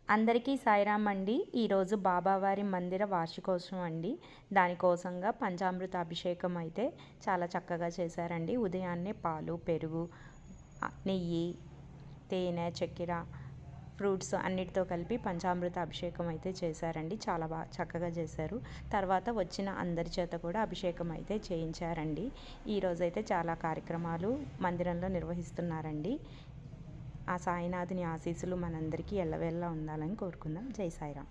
అందరికీ సాయిరామ్ అండి. ఈరోజు బాబావారి మందిర వార్షికోత్సవం అండి. దానికోసంగా పంచామృత అభిషేకం అయితే చాలా చక్కగా చేశారండి. ఉదయాన్నే పాలు, పెరుగు, నెయ్యి, తేనె, చక్కెర, ఫ్రూట్స్ అన్నిటితో కలిపి పంచామృత అభిషేకం అయితే చేశారండి. చాలా బాగా చక్కగా చేశారు. తర్వాత వచ్చిన అందరి చేత కూడా అభిషేకం అయితే చేయించారండి. ఈరోజైతే చాలా కార్యక్రమాలు మందిరంలో నిర్వహిస్తున్నారండి. ఆ సాయినాథుని ఆశీస్సులు మనందరికీ ఎల్లవేళలా ఉండాలని కోరుకుందాం. జై సాయిరామ్.